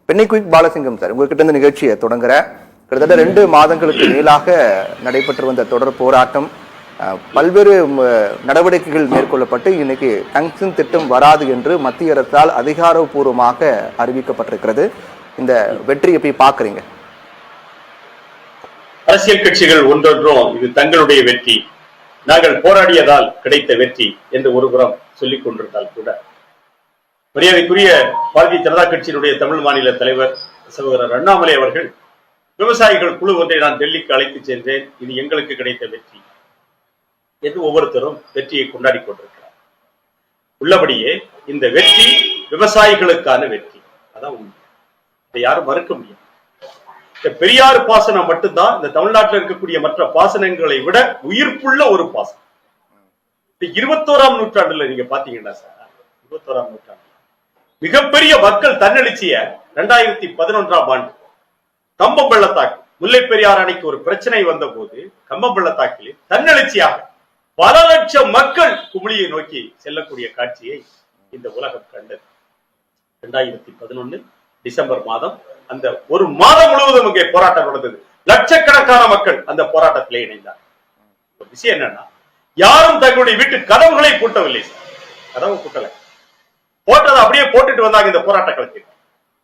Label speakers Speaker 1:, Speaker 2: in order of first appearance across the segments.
Speaker 1: பெண்ணை quick Balasingham sir, உங்ககிட்ட இருந்து நிகழ்ச்சியை தொடங்குற கிட்டத்தட்ட 2 மாதங்களுக்கு மேலாக நடைபெற்று வந்த தொடர் போராட்டம், பல்வேறு நடவடிக்கைகள் மேற்கொள்ளப்பட்டு இன்னைக்கு டங்ஸ்டன் திட்டம் வராது என்று மத்திய அரசால் அதிகாரப்பூர்வமாக அறிவிக்கப்பட்டிருக்கிறது. இந்த வெற்றி எப்படி பாக்குறீங்க?
Speaker 2: அரசியல் கட்சிகள் ஒன்றொன்றும் இது தங்களுடைய வெற்றி, நாங்கள் போராடியதால் கிடைத்த வெற்றி என்று ஒருபுறம் சொல்லிக் கொண்டிருந்தால் கூட, மரியாதைக்குரிய பாரதிய ஜனதா கட்சியினுடைய தமிழ் மாநில தலைவர் சகோதரர் அண்ணாமலை அவர்கள் விவசாயிகள் குழு ஒன்றை நான் டெல்லிக்கு அழைத்து சென்றேன், இது எங்களுக்கு கிடைத்த வெற்றி என்று ஒவ்வொருத்தரும் வெற்றியை கொண்டாடி கொண்டிருக்கிறார். உள்ளபடியே இந்த வெற்றி விவசாயிகளுக்கான வெற்றி, அதான் உண்மை, இதை யாரும் மறுக்க முடியும். இந்த பெரியாறு பாசனம் மட்டும்தான் இந்த தமிழ்நாட்டில் இருக்கக்கூடிய மற்ற பாசனங்களை விட உயிர்ப்புள்ள ஒரு பாசனம். இந்த 21ஆம் நூற்றாண்டுல நீங்க பாத்தீங்கன்னா சார், 21ஆம் நூற்றாண்டு மிகப்பெரிய மக்கள் தன்னெழுச்சிய 2011ஆம் ஆண்டு கம்பம் பள்ளத்தாக்கு, முல்லை பெரியாறு அணைக்கு ஒரு பிரச்சனை வந்த போது கம்பம் பள்ளத்தாக்கில் தன்னெழுச்சியாக பல லட்சம் மக்கள் குமிழியை நோக்கி செல்லக்கூடிய காட்சியை இந்த உலகம் கண்டது. 2011 டிசம்பர் மாதம் அந்த ஒரு மாதம் முழுவதும் இங்கே போராட்டம் நடந்தது. லட்சக்கணக்கான மக்கள் அந்த போராட்டத்திலே இணைந்தார். விஷயம் என்னன்னா, யாரும் தங்களுடைய வீட்டு கதவுகளை பூட்டவில்லை சார், கதவு பூட்டல, போட்டதை அப்படியே போட்டுட்டு வந்தாங்க. இந்த போராட்ட களத்தில்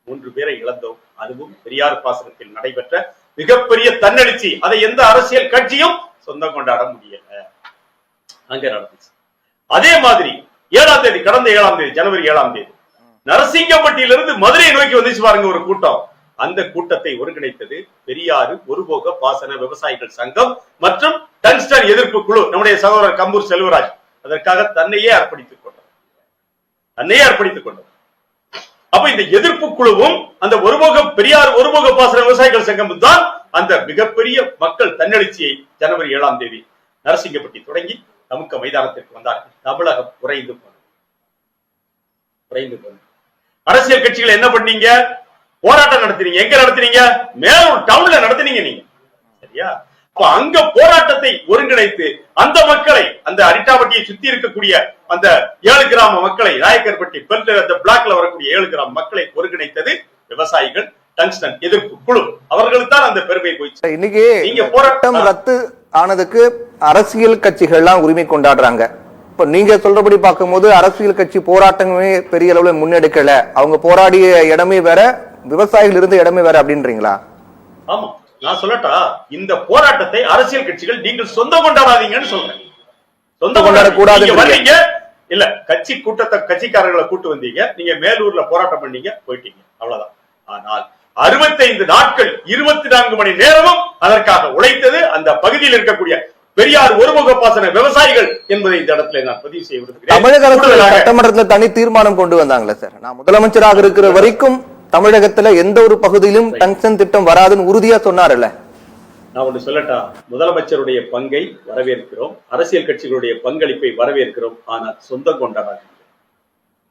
Speaker 2: 3 பேரை இழந்தோம். அதுவும் பெரியார் பாசனத்தில் நடைபெற்ற மிகப்பெரிய தன்னெழுச்சி. அதை எந்த அரசியல் கட்சியும் சொந்தம் கொண்டாட முடியல, அங்க நடந்துச்சு. அதே மாதிரி 7ஆம் தேதி, கடந்த 7ஆம் தேதி, ஜனவரி 7ஆம் தேதி நரசிங்கப்பட்டியிலிருந்து மதுரையை நோக்கி வந்துச்சு பாருங்க ஒரு கூட்டம். அந்த கூட்டத்தை ஒருங்கிணைத்தது பெரியாறு ஒருபோக பாசன விவசாயிகள் சங்கம் மற்றும் டங்ஸ்டன் எதிர்ப்பு குழு. நம்முடைய சகோதரர் கம்பூர் செல்வராஜ் அதற்காக தன்னையே அர்ப்பணித்துக் கொண்டார். அப்ப இந்த எதிர்ப்பு குழுவும் அந்த பெரியார் ஒருபோக பாசன விவசாயிகள் சங்கம் தான் அந்த மிகப்பெரிய மக்கள் தன்னெழுச்சியை ஜனவரி 7ஆம் தேதி நரசிங்கப்பட்டி தொடங்கி தமுக்க மைதானத்திற்கு வந்தார்கள். தமிழகம் உறைந்து போனது. அரசியல் கட்சிகள் என்ன பண்ணீங்க? போராட்டம் நடத்தினீங்க. எங்க நடத்தினீங்க? மேலூர் டவுன்ல நடத்தினீங்க நீங்க, சரியா? அப்ப அங்க போராட்டத்தை ஒருங்கிணைத்து அந்த மக்களை, அந்த அரிட்டாபட்டியை சுத்தி இருக்கக்கூடிய அந்த 7 கிராம மக்களை, நாயக்கர்பட்டி அந்த பிளாக்ல வரக்கூடிய 7 கிராம மக்களை ஒருங்கிணைத்தது விவசாயிகள் டங்ஸ்டன் எதிர்ப்பு குழு. அவர்களுக்கு தான் அந்த பெருமை போயிடுச்சு.
Speaker 1: இன்னைக்கு நீங்க போராட்டம் ரத்து ஆனதுக்கு அரசியல் கட்சிகள்லாம் உரிமை கொண்டாடுறாங்க. இப்ப நீங்க சொல்றபடி பார்க்கும்போது அரசியல் கட்சி போராட்டமே பெரிய அளவுல முன்னெடுக்கல, அவங்க போராடிய இடமே வேற, விவசாயிகள் இருந்த இடமே வேற அப்படின்றீங்களா?
Speaker 2: ஆமா, நான் சொல்லட்டா, இந்த போராட்டத்தை அரசியல் கட்சிகள் நீங்கள் சொந்தம் கொண்டாடாதீங்கன்னு சொல்றேன். சொந்தம் கொண்டாட கூடாது இல்ல, கட்சி கூட்டத்தை கட்சிக்காரர்களை கூட்டு வந்தீங்க, நீங்க மேலூர்ல போராட்டம் பண்ணீங்க, போயிட்டீங்க, அவ்வளவுதான். ஆனால் 65 நாட்கள் 24 மணி நேரமும் அதற்காக உழைத்தது அந்த பகுதியில் இருக்கக்கூடிய பெரியார் ஒருமுக பாசன விவசாயிகள் என்பதை இந்த இடத்துல நான் பதிவு செய்ய விரும்புகிறேன்.
Speaker 1: தமிழக அரசு சட்டமன்றத்தில் தனி தீர்மானம் கொண்டு வந்தாங்களே சார், நான் முதலமைச்சராக இருக்கிற வரைக்கும் தமிழகத்துல எந்த ஒரு பகுதியிலும் டங்ஸ்டன் திட்டம் வராதுன்னு உறுதியா சொன்னார்ல.
Speaker 2: நான் ஒன்று சொல்லட்டா, முதலமைச்சருடைய பங்கை வரவேற்கிறோம், அரசியல் கட்சிகளுடைய பங்களிப்பை வரவேற்கிறோம், ஆனால் சொந்தம் கொண்டாடாது.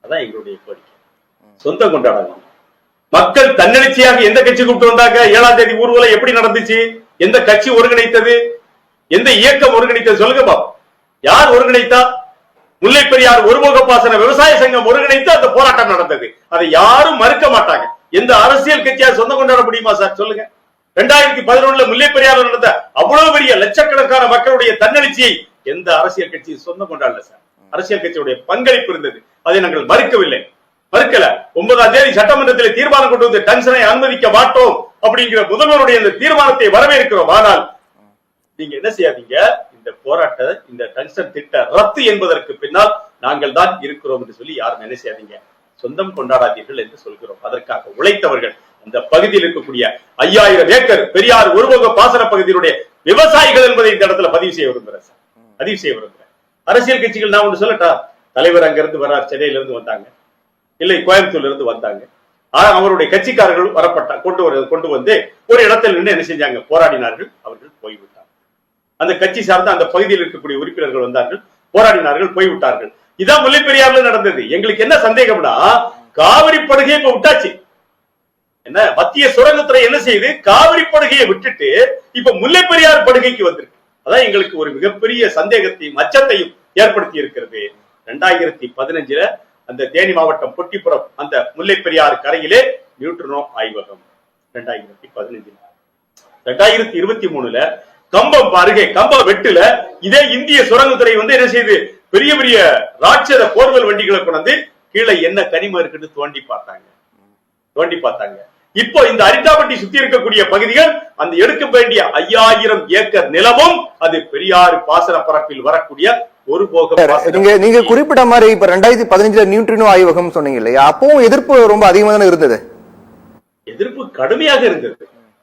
Speaker 2: அதான் எங்களுடைய கோரிக்கை, சொந்தம் கொண்டாடாது. மக்கள் தன்னெழுச்சியாக எந்த கட்சி கூப்பிட்டு வந்தாங்க? 7ஆம் தேதி ஊர்வலம் எப்படி நடந்துச்சு? எந்த கட்சி ஒருங்கிணைத்தது? எந்த இயக்கம் ஒருங்கிணைத்தது? சொல்லுங்க பாப்போம். யார் ஒருங்கிணைத்தா? முல்லை பெரியார் ஒருமுக பாசன விவசாய சங்கம் ஒருங்கிணைத்து அந்த போராட்டம் நடந்தது. அதை யாரும் மறுக்க மாட்டாங்க. எந்த அரசியல் கட்சியா சொந்தம் கொண்டாட முடியுமா சார்? சொல்லுங்க. 2011 முல்லை பெரியார் நடந்த அவ்வளவு பெரிய லட்சக்கணக்கான மக்களுடைய தன்னெழுச்சியை எந்த அரசியல் கட்சி சொந்தம் கொண்டாடல சார். அரசியல் கட்சியுடைய பங்களிப்பு இருந்தது, அதை நாங்கள் மறுக்கவில்லை, மறுக்கல. 9ஆம் தேதி சட்டமன்றத்தில் தீர்மானம் கொண்டு வந்து டங்ஸ்டனை அனுமதிக்க மாட்டோம் அப்படிங்கிற முதல்வருடைய இந்த தீர்மானத்தை வரவேற்கிறோம். ஆனால் நீங்க என்ன செய்யாதீங்க, இந்த போராட்ட, இந்த டங்ஸ்டன் திட்ட ரத்து என்பதற்கு பின்னால் நாங்கள் தான் இருக்கிறோம் என்று சொல்லி யாரும் என்ன செய்யாதீங்க, சொந்தம் கொண்டாடாதீர்கள் என்று சொல்கிறோம். அதற்காக உழைத்தவர்கள் அந்த பகுதியில் இருக்கக்கூடிய 5000 ஏக்கர் பெரியார் ஒருமுக பாசன பகுதியினுடைய விவசாயிகள் என்பதை இந்த இடத்துல பதிவு செய்ய விரும்புகிறேன். அரசியல் கட்சிகள் நான் ஒன்று சொல்லட்டா, தலைவர் அங்கிருந்து வர்றார், சென்னையில இருந்து வந்தாங்க, இல்லை கோயம்புத்தூர்ல இருந்து வந்தாங்க, அவருடைய கட்சிக்காரர்கள் கொண்டு வந்து ஒரு இடத்தில் நின்று என்ன செஞ்சாங்க, போராடினார்கள், அவர்கள் போய்விட்டார்கள். அந்த கட்சி சார்ந்த அந்த பகுதியில் இருக்கக்கூடிய உறுப்பினர்கள் வந்தார்கள், போராடினார்கள், போய்விட்டார்கள். இதான் முல்லை பெரியாறுல நடந்தது. எங்களுக்கு என்ன சந்தேகம்னா, காவிரி படுகையை இப்ப விட்டாச்சு, என்ன மத்திய சுரங்கத்துறை என்ன செய்யுது, காவிரி படுகையை விட்டுட்டு இப்ப முல்லை பெரியாறு படுகைக்கு வந்திருக்கு. அதான் எங்களுக்கு ஒரு மிகப்பெரிய சந்தேகத்தையும் அச்சத்தையும் ஏற்படுத்தி இருக்கிறது. 2015 அந்த தேனி மாவட்டம் பொட்டிப்புறம் அந்த முல்லை பெரியாறு கரையிலே நியூட்ரினோ ஆய்வகம் 2015. 2023 கம்பம் அருகே கம்பம் வெட்டுல இதே இந்திய சுரங்கத்துறை என்ன செய்து பெரிய பெரிய ராட்சத போர்வெல் வண்டிகளை கொண்டு கீழே என்ன கனிமம் இருக்குன்னு தோண்டி பார்த்தாங்க. இப்போ இந்த அரிட்டாப்பட்டி சுத்தி இருக்கக்கூடிய பகுதிகள் அந்த எடுக்க வேண்டிய 5000 ஏக்கர் நிலமும் அது பெரியாறு பாசன பரப்பில் வரக்கூடிய ஒரு போக.
Speaker 1: நீங்க குறிப்பிட்ட மாதிரி இப்ப 2015 நியூட்ரினோ ஆய்வகம் சொன்னீங்க இல்லையா, அப்பவும் எதிர்ப்பு ரொம்ப அதிகமா தானே இருந்தது.
Speaker 2: எதிர்ப்பு கடுமையாக இருந்தது,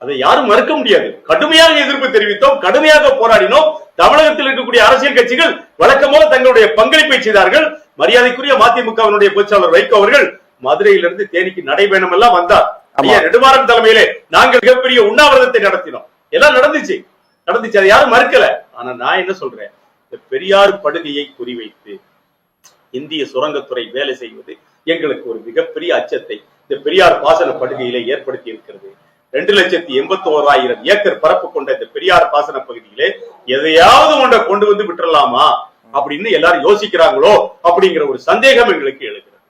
Speaker 2: அதை யாரும் மறுக்க முடியாது. கடுமையாக எதிர்ப்பு தெரிவித்தோம், கடுமையாக போராடினோம். தமிழகத்தில் இருக்கக்கூடிய அரசியல் கட்சிகள் வழக்கம்போல தங்களுடைய பங்களிப்பை செய்தார்கள். மரியாதைக்குரிய மதிமுகவினுடைய பொதுச்செயலாளர் வைகோ அவர்கள் மதுரையிலிருந்து தேனிக்கு நடைபயணம் எல்லாம் வந்தார். நெடுமாறன் தலைமையிலே நாங்கள் மிகப்பெரிய உண்ணாவிரதத்தை நடத்தினோம். எல்லாம் நடந்துச்சு, அதை யாரும் மறுக்கல. ஆனா நான் என்ன சொல்றேன், இந்த பெரியாறு படுகையை குறிவைத்து இந்திய சுரங்கத்துறை வேலை செய்வது எங்களுக்கு ஒரு மிகப்பெரிய அச்சத்தை இந்த பெரியார் பாசன படுகையிலே ஏற்படுத்தி இருக்கிறது. 2,81,000 ஏக்கர் பரப்பு கொண்ட இந்த பெரியார் பாசன பகுதியிலே எதையாவது ஒன்றை கொண்டு வந்து விட்டுறலாமா அப்படின்னு எல்லாரும் யோசிக்கிறாங்களோ அப்படிங்கிற ஒரு சந்தேகம் எங்களுக்கு எழுது.